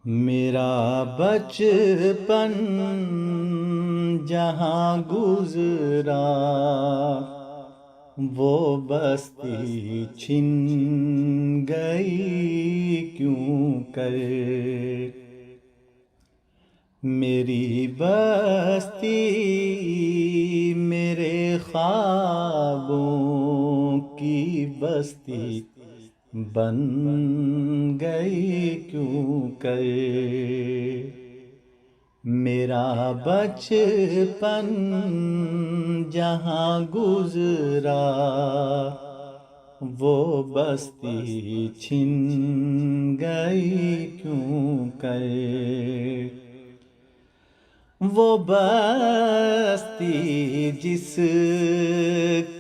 میرا بچپن جہاں گزرا وہ بستی چھن گئی کیوں کر، میری بستی میرے خوابوں کی بستی بن گئی کیوں کر، میرا بچپن جہاں گزرا وہ بستی چھن گئی کیوں کر، وہ بستی جس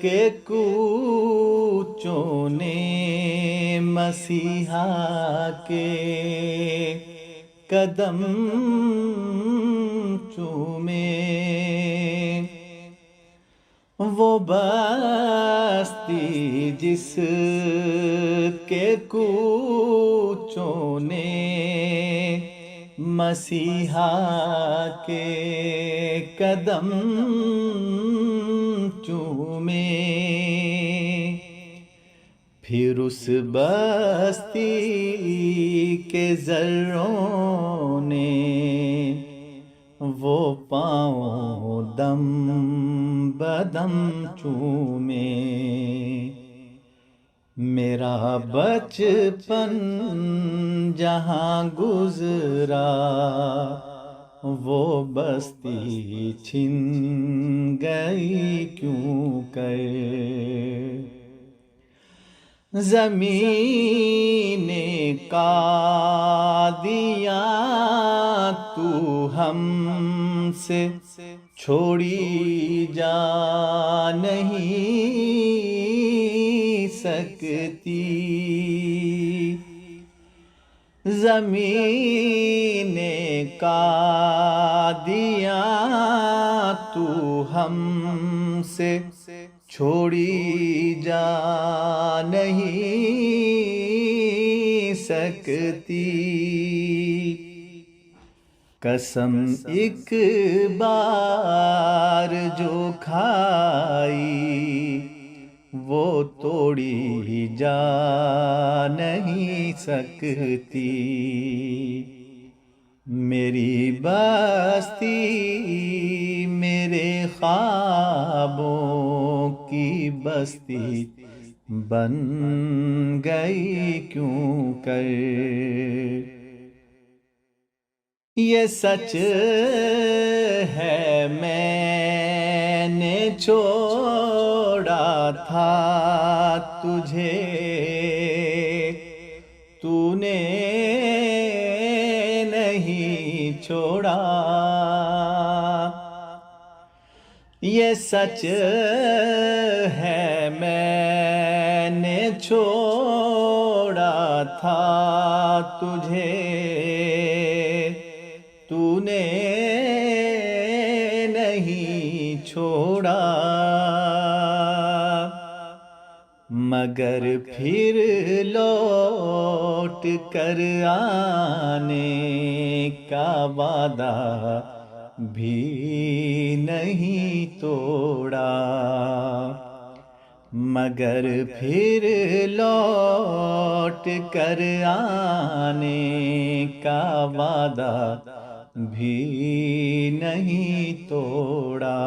کے کوچوں نے مسیحا کے قدم چومے، وہ بستی جس کے کوچوں نے مسیحا کے قدم چومے، پھر اس بستی کے ذروں نے وہ پاؤں دم بدم چومے، میرا بچپن جہاں گزرا وہ بستی چھن گئی کیوں کر، زمین قادیاں تو ہم سے چھوڑی جا نہیں سکتی، زمین قادیاں تو ہم سے چھوڑی جا نہیں سکتی، قسم ایک بار جو کھائی وہ توڑی جا نہیں سکتی، میری بستی میرے خوابوں کی بستی بن گئی کیوں کر، یہ سچ ہے میں نے چھوڑا تھا تجھے، تو نے نہیں چھوڑا، یہ سچ ہے میں نے چھوڑا تھا تجھے، تو نے نہیں چھوڑا، مگر پھر لوٹ کر آنے کا وعدہ بھی نہیں توڑا، مگر پھر لوٹ کر آنے کا وعدہ بھی نہیں توڑا،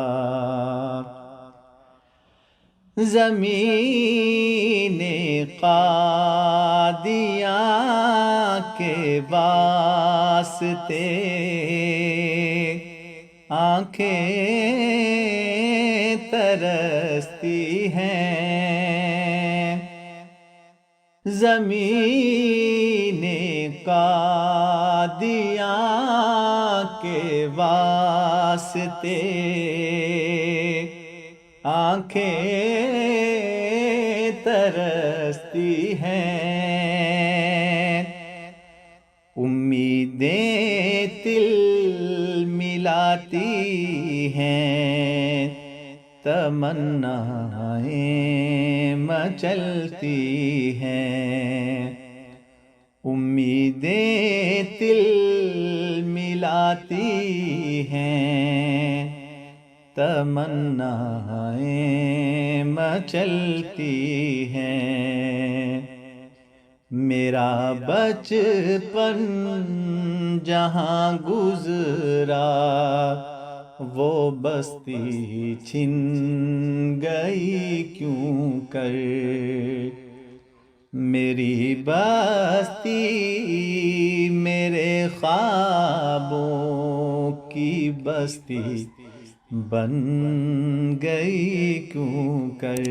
زمین قادیاں کے واسطے آنکھیں ترستی ہیں، زمین قادیاں کے واسطے آنکھیں ترستی ہیں، امیدیں تل ملاتی ہیں، تمنائیں مچلتی ہیں، امیدیں تل ملاتی ہیں، تمنائیں مچلتی ہیں۔ میرا بچپن جہاں گزرا وہ بستی چھن گئی کیوں کر، میری بستی میرے خوابوں کی بستی بن گئی کیوں کر۔